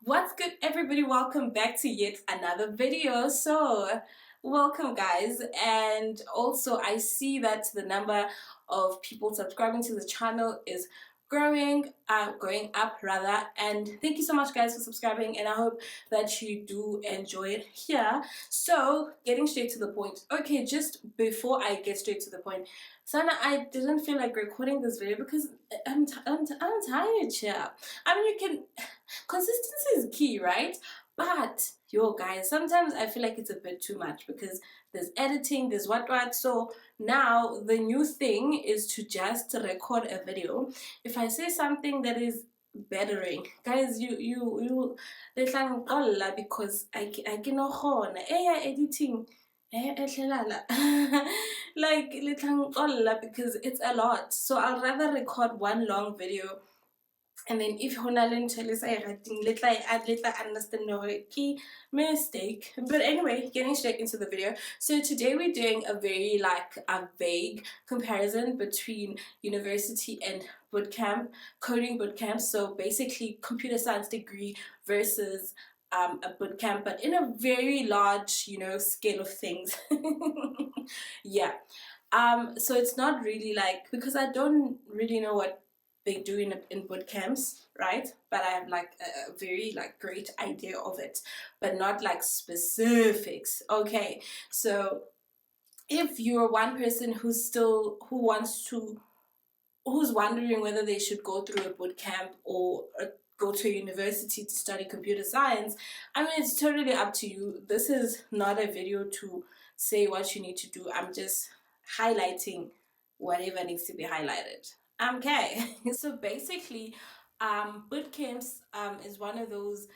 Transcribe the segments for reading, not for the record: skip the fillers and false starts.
What's good, everybody? Welcome back to yet another video. Welcome, guys. And also, I see that the number of people subscribing to the channel is going up rather. And thank you so much, guys, for subscribing. And I hope that you do enjoy it here. So, getting straight to the point. Okay, just before I get straight to the point, Sana, I didn't feel like recording this video because I'm tired, yeah. I mean, you can consistency is key, right? But yo, guys, sometimes I feel like it's a bit too much because there's editing, there's what. So now the new thing is to just record a video. If I say something that is bettering, guys, you letlang qolla because I cannot hone editing. Like letlang qolla because it's a lot. So I'll rather record one long video, and then if hona le ntho le sa e rateng le tla understand hore ke mistake. But anyway, getting straight into the video. So today we're doing a very a vague comparison between university and bootcamp, coding bootcamp. So basically computer science degree versus a bootcamp, but in a very large, scale of things. Yeah. So it's not really like, because I don't really know what they do in boot camps, right? But I have like a very great idea of it, but not like specifics. Okay, so if you're one person who's wondering whether they should go through a boot camp or go to a university to study computer science, I mean, it's totally up to you. This is not a video to say what you need to do. I'm just highlighting whatever needs to be highlighted. Okay. So basically, boot camps is one of those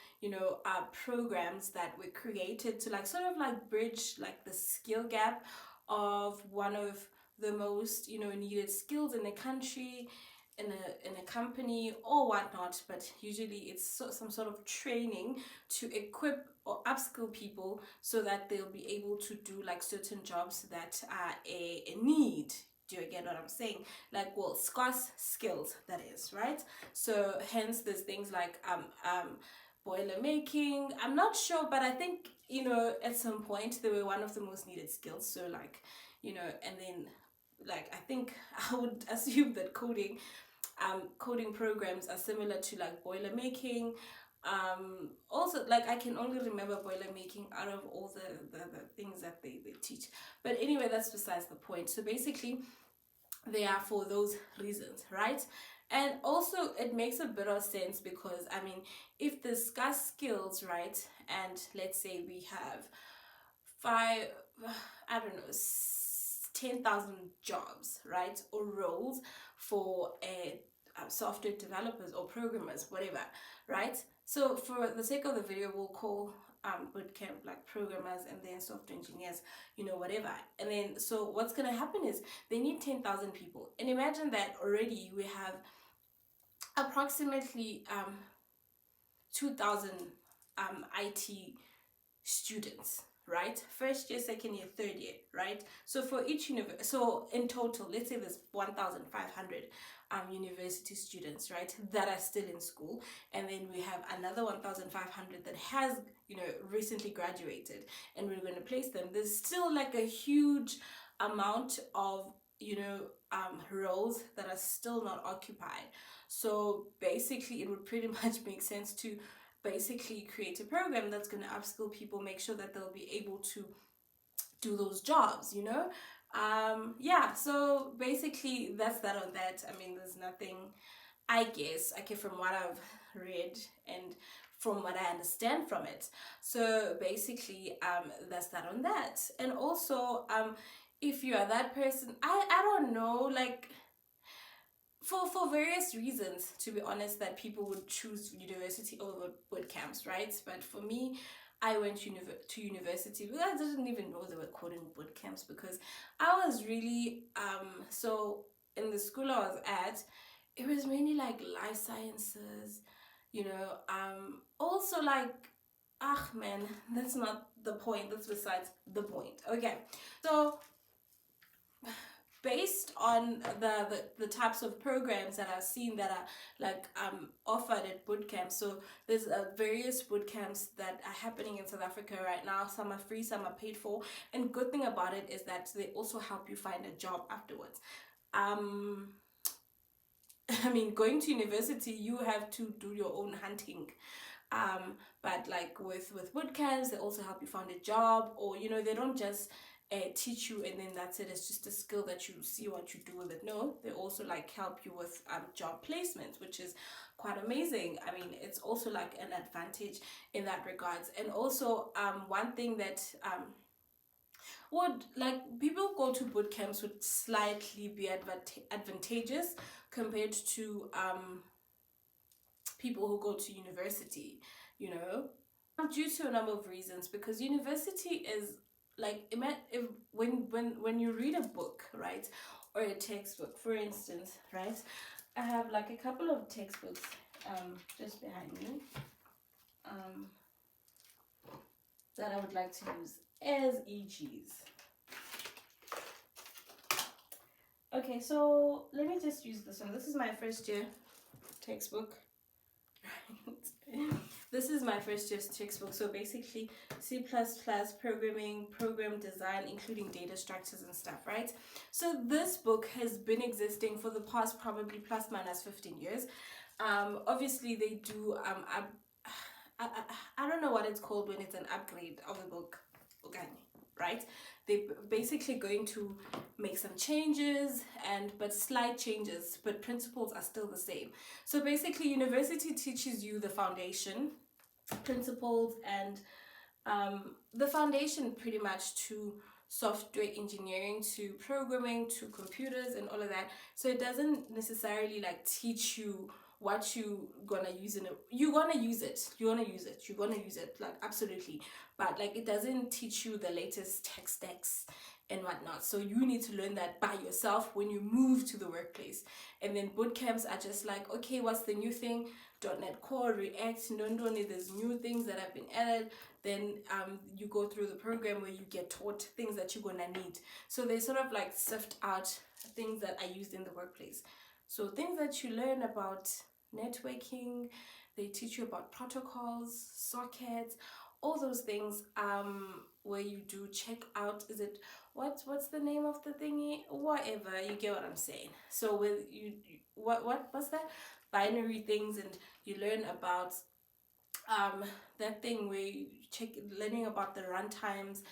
programs that were created to sort of bridge the skill gap of one of the most needed skills in a country, in a company or whatnot. But usually it's some sort of training to equip or upskill people so that they'll be able to do certain jobs that are a need. Do you get what I'm saying? Scarce skills, that is, right? So hence there's things like boiler making. I'm not sure, but I think at some point they were one of the most needed skills. So and then I think I would assume that coding programs are similar to boiler making. Also, I can only remember boiler making out of all the things that they teach. But anyway, that's besides the point. So basically, they are for those reasons, right? And also it makes a bit of sense because I mean, if the scarce skills, right, and let's say we have five, I don't know, 10,000 jobs, right, or roles for a software developers or programmers, whatever, right? So for the sake of the video, we'll call bootcamp programmers and then software engineers, whatever. And then so what's gonna happen is they need 10,000 people, and imagine that already we have approximately 2,000 IT students, right? First year, second year, third year, right? So for each so in total, let's say there's 1,500 university students, right, that are still in school, and then we have another 1,500 that has recently graduated, and we're going to place them. There's still a huge amount of roles that are still not occupied. So basically it would pretty much make sense to basically create a program that's going to upskill people, make sure that they'll be able to do those jobs, yeah. So basically that's that on that. I mean, there's nothing, I guess, okay, from what I've read and from what I understand from it. So basically that's that on that. And also if you are that person, I don't know, for various reasons, to be honest, that people would choose university over boot camps, right? But for me, I went to university, but I didn't even know they were calling boot camps because I was really so in the school I was at, it was mainly life sciences, also ah man, that's not the point, that's besides the point. Okay, so based on the types of programs that I've seen that are like offered at bootcamps. So there's various bootcamps that are happening in South Africa right now. Some are free, some are paid for, and good thing about it is that they also help you find a job afterwards. I mean, going to university, you have to do your own hunting. But like with bootcamps, they also help you find a job, or you know, they don't just teach you and then that's it. It's just a skill that you see what you do with it. No, they also like help you with job placements, which is quite amazing. I mean, it's also like an advantage in that regards. And also one thing that would like people go to boot camps would slightly be advantageous compared to people who go to university, you know, due to a number of reasons. Because university is like, if when you read a book, right, or a textbook, for instance, right, I have like a couple of textbooks just behind me that I would like to use as EGs. Okay, so let me just use this one. This is my first year textbook. This is my first year's textbook. So basically C++, programming, program design, including data structures and stuff, right? So this book has been existing for the past probably plus minus 15 years. Obviously they do I don't know what it's called when it's an upgrade of the book, okay, right? They're basically going to make some changes, but slight changes, but principles are still the same. So basically university teaches you the foundation principles and the foundation pretty much to software engineering, to programming, to computers and all of that. So it doesn't necessarily like teach you what you gonna use in it. You're gonna use it, like absolutely, but like it doesn't teach you the latest tech stacks and whatnot. So you need to learn that by yourself when you move to the workplace. And then boot camps are just like, okay, what's the new thing? .NET Core, React, Ndondoni, there's new things that have been added. Then you go through the program where you get taught things that you're gonna need. So they sort of like sift out things that are used in the workplace. So things that you learn about networking, they teach you about protocols, sockets, all those things where you do check out, is it what's the name of the thingy, whatever, you get what I'm saying. So with what's that, binary things, and you learn about that thing where you learning about the runtimes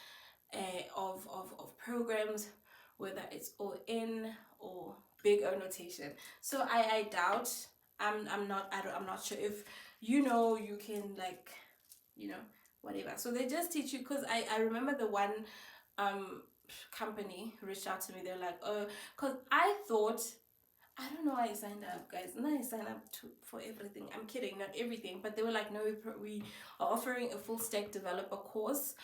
of programs, whether it's all in or big O notation. So I doubt, I'm not sure if you can like whatever. So they just teach you, because I remember the one company reached out to me. They're like, oh, because I thought, I don't know why I signed up, guys. And I signed up for everything. I'm kidding, not everything. But they were like, no, we are offering a full stack developer course.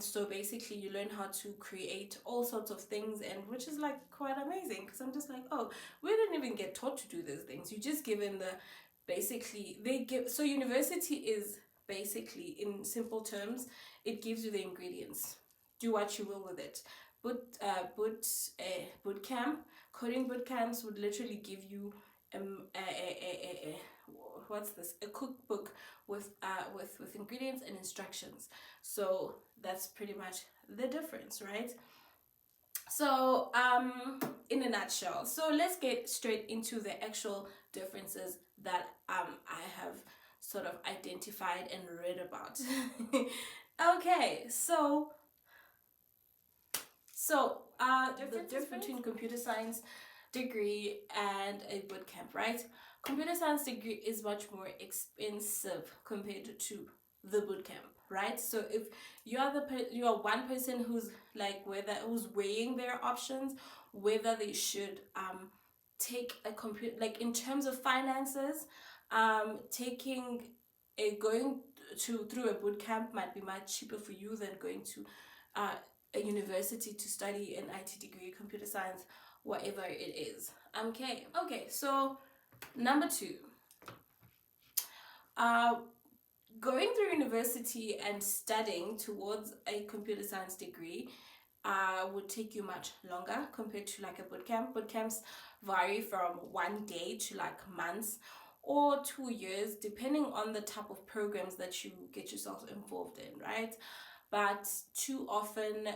So basically you learn how to create all sorts of things, and which is like quite amazing, because I'm just like, oh, we didn't even get taught to do these things. You just given the, basically they give, so university is basically, in simple terms, it gives you the ingredients. Do what you will with it. Boot camp, coding boot camps would literally give you what's this, a cookbook with ingredients and instructions. So that's pretty much the difference, right? So in a nutshell, so let's get straight into the actual differences that I have sort of identified and read about. Okay, so the difference between computer science degree and a bootcamp, right? Computer science degree is much more expensive compared to the bootcamp, right? So if you are one person who's like who's weighing their options, whether they should take a computer, like in terms of finances, taking a going to through a bootcamp might be much cheaper for you than going to a university to study an IT degree, computer science, whatever it is. Okay, so number two, going through university and studying towards a computer science degree would take you much longer compared to like a bootcamp. Bootcamps vary from 1 day to like months or 2 years, depending on the type of programs that you get yourself involved in, right? But too often,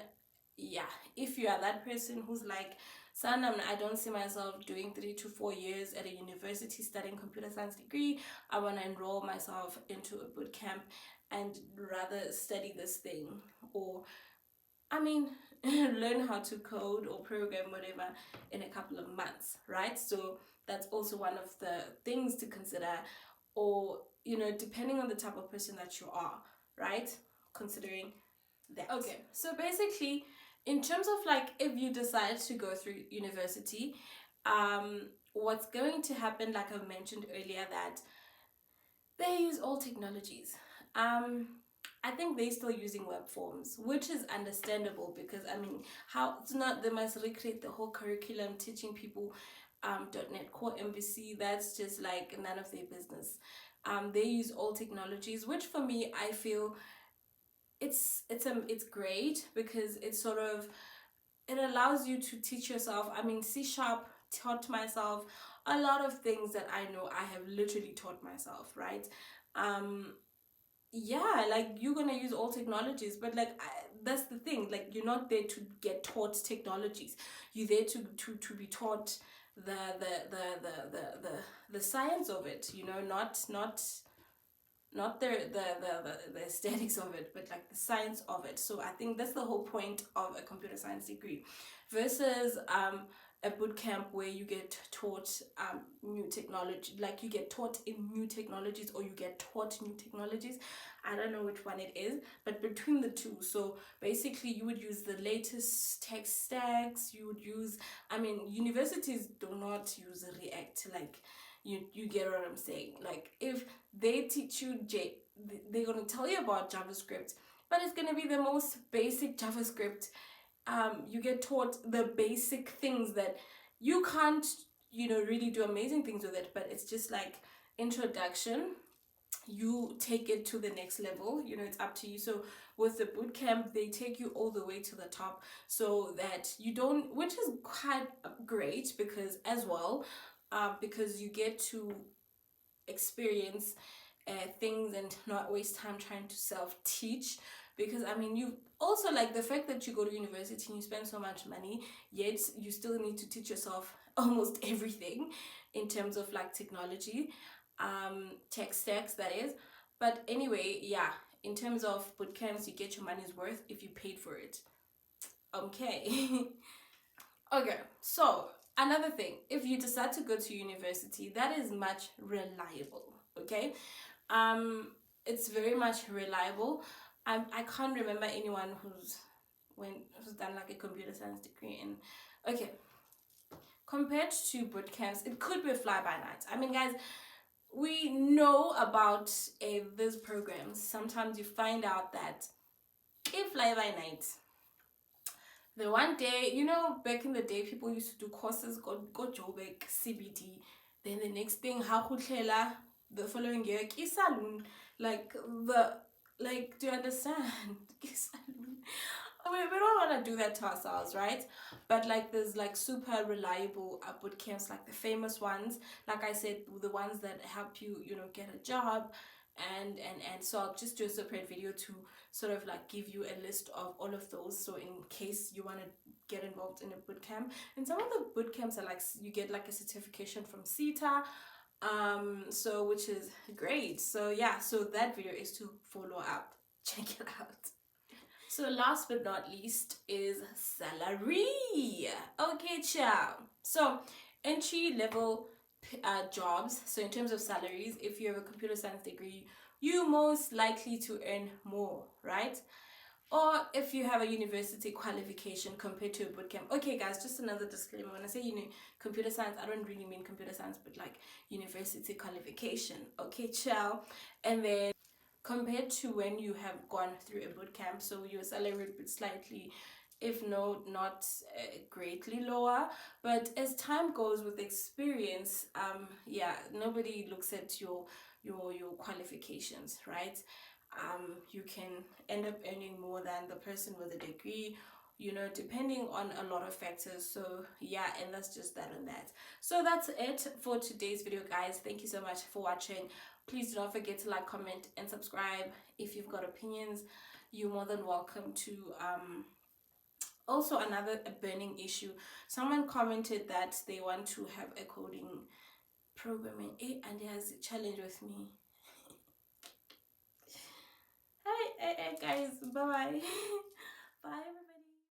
yeah, if you are that person who's like, son, I don't see myself doing 3 to 4 years at a university studying computer science degree. I want to enroll myself into a boot camp and rather study this thing, or I mean, learn how to code or program, whatever, in a couple of months, right? So that's also one of the things to consider, or, depending on the type of person that you are, right? Considering that. Okay, so basically, in terms of like if you decide to go through university, what's going to happen, like I mentioned earlier, that they use all technologies. Um, I think they're still using web forms, which is understandable because I mean, how it's not they must recreate the whole curriculum teaching people .NET Core MVC. That's just like none of their business. They use all technologies, which for me I feel it's great because it's sort of it allows you to teach yourself. I mean, C sharp taught myself a lot of things that I know I have literally taught myself, right? Um, yeah, like you're gonna use all technologies, but like that's the thing. Like you're not there to get taught technologies. You're there to be taught the science of it. Not the aesthetics of it, but like the science of it. So I think that's the whole point of a computer science degree versus a boot camp where you get taught new technology, like you get taught in new technologies or you get taught new technologies. I don't know which one it is, but between the two. So basically you would use the latest tech stacks. You would use, I mean, universities do not use React, like you get what I'm saying. Like if they teach you they're going to tell you about JavaScript, but it's going to be the most basic JavaScript. You get taught the basic things that you can't really do amazing things with it, but it's just like introduction. You take it to the next level, it's up to you. So with the boot camp, they take you all the way to the top so that you don't, which is quite great because as well, because you get to experience things and not waste time trying to self-teach. Because I mean, you also, like the fact that you go to university and you spend so much money, yet you still need to teach yourself almost everything in terms of like technology, tech stacks, that is. But anyway, yeah, in terms of boot camps, you get your money's worth if you paid for it. Okay. Okay, so another thing, if you decide to go to university, that is much reliable. Okay, it's very much reliable. I can't remember anyone who's done like a computer science degree in. Okay, compared to boot camps, it could be a fly by night. I mean, guys, we know about these programs. Sometimes you find out that if fly by night. The one day, back in the day, people used to do courses, go Joburg, CBD. Then the next thing, how the following year, ki saloon. Do you understand? Ki saloon. I mean, we don't want to do that to ourselves, right? But like there's like super reliable boot camps, like the famous ones. Like I said, the ones that help you, get a job, and so I'll just do a separate video to sort of like give you a list of all of those. So in case you want to get involved in a boot camp, and some of the boot camps are like you get like a certification from CETA, so which is great. So yeah, so that video is to follow up. Check it out. So last but not least is salary. Okay, ciao. So entry level jobs. So in terms of salaries, if you have a computer science degree, you most likely to earn more, right? Or if you have a university qualification compared to a bootcamp. Okay, guys, just another disclaimer. When I say computer science, I don't really mean computer science, but like university qualification. Okay, ciao. And then compared to when you have gone through a boot camp, so your salary would be slightly, if not greatly lower. But as time goes with experience, yeah, nobody looks at your qualifications, right? You can end up earning more than the person with a degree. you know, depending on a lot of factors. So yeah, and that's just that on that. So that's it for today's video, guys. Thank you so much for watching. Please do not forget to like, comment, and subscribe. If you've got opinions, you're more than welcome to. Also, another burning issue, someone commented that they want to have a coding programming and he has a challenge with me. Hi, guys, bye bye. Bye everybody.